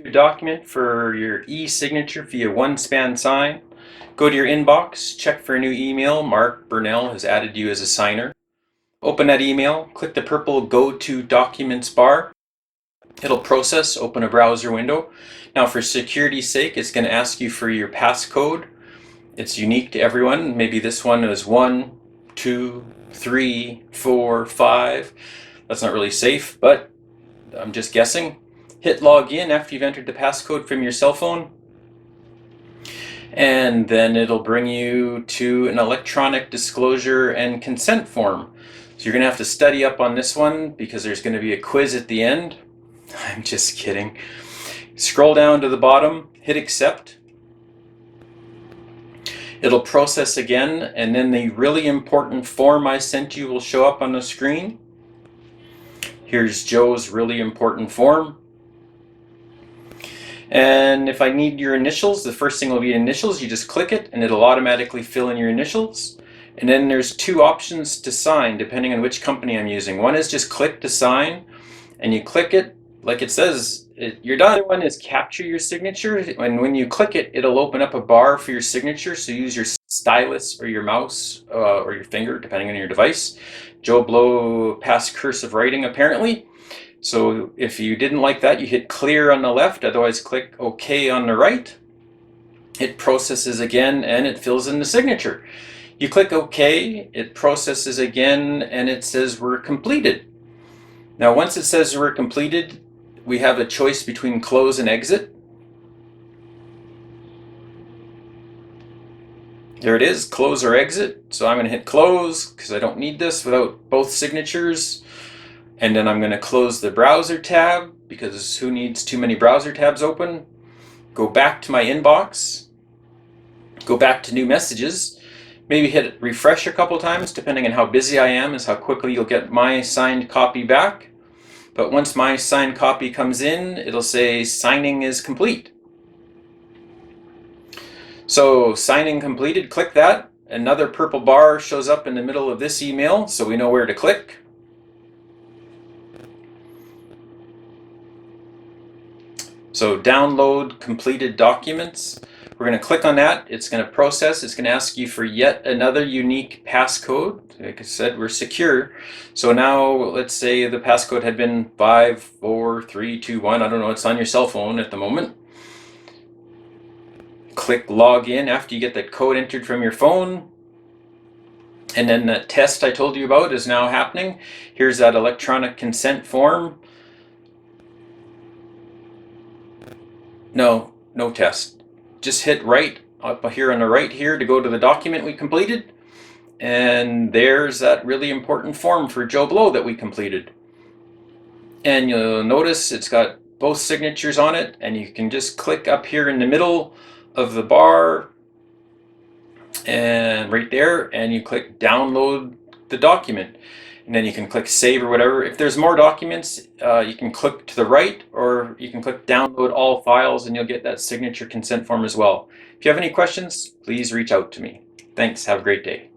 A document for your e-signature via OneSpanSign. Go to your inbox, check for a new email. Mark Burnell has added you as a signer. Open that email, click the purple Go to Documents bar. It'll process, open a browser window. Now for security's sake, it's going to ask you for your passcode. It's unique to everyone. Maybe this one is 1, 2, 3, 4, 5. That's not really safe, but I'm just guessing. Hit log in after you've entered the passcode from your cell phone, and then it'll bring you to an electronic disclosure and consent form. So you're going to have to study up on this one because there's going to be a quiz at the end. I'm just kidding. Scroll down to the bottom, hit accept. It'll process again, and then the really important form I sent you will show up on the screen. Here's Joe's really important form. And if I need your initials, the first thing will be initials. You just click it and it'll automatically fill in your initials. And then there's two options to sign depending on which company I'm using. One is just click to sign, and you click it like it says you're done. The other one is capture your signature, and when you click it, it'll open up a bar for your signature. So use your stylus or your mouse or your finger depending on your device. Joe Blow passed cursive writing apparently. So if you didn't like that, you hit clear on the left, otherwise click OK on the right. It processes again and it fills in the signature. You click OK, it processes again and it says we're completed. Now once it says we're completed, we have a choice between close and exit. There it is, close or exit. So I'm going to hit close because I don't need this without both signatures. And then I'm going to close the browser tab because who needs too many browser tabs open? Go back to my inbox. Go back to new messages. Maybe hit refresh a couple times, depending on how busy I am, is how quickly you'll get my signed copy back. But once my signed copy comes in, it'll say signing is complete. So signing completed, click that. Another purple bar shows up in the middle of this email, so we know where to click. So download completed documents. We're going to click on that. It's going to process. It's going to ask you for yet another unique passcode. Like I said, we're secure. So now let's say the passcode had been 54321. I don't know. It's on your cell phone at the moment. Click log in after you get that code entered from your phone. And then that test I told you about is now happening. Here's that electronic consent form. No test. Just hit right up here on the right here to go to the document we completed. And there's that really important form for Joe Blow that we completed. And you'll notice it's got both signatures on it, and you can just click up here in the middle of the bar and right there, and you click download the document. And then you can click save or whatever. If there's more documents, you can click to the right, or you can click download all files and you'll get that signature consent form as well. If you have any questions, please reach out to me. Thanks, have a great day.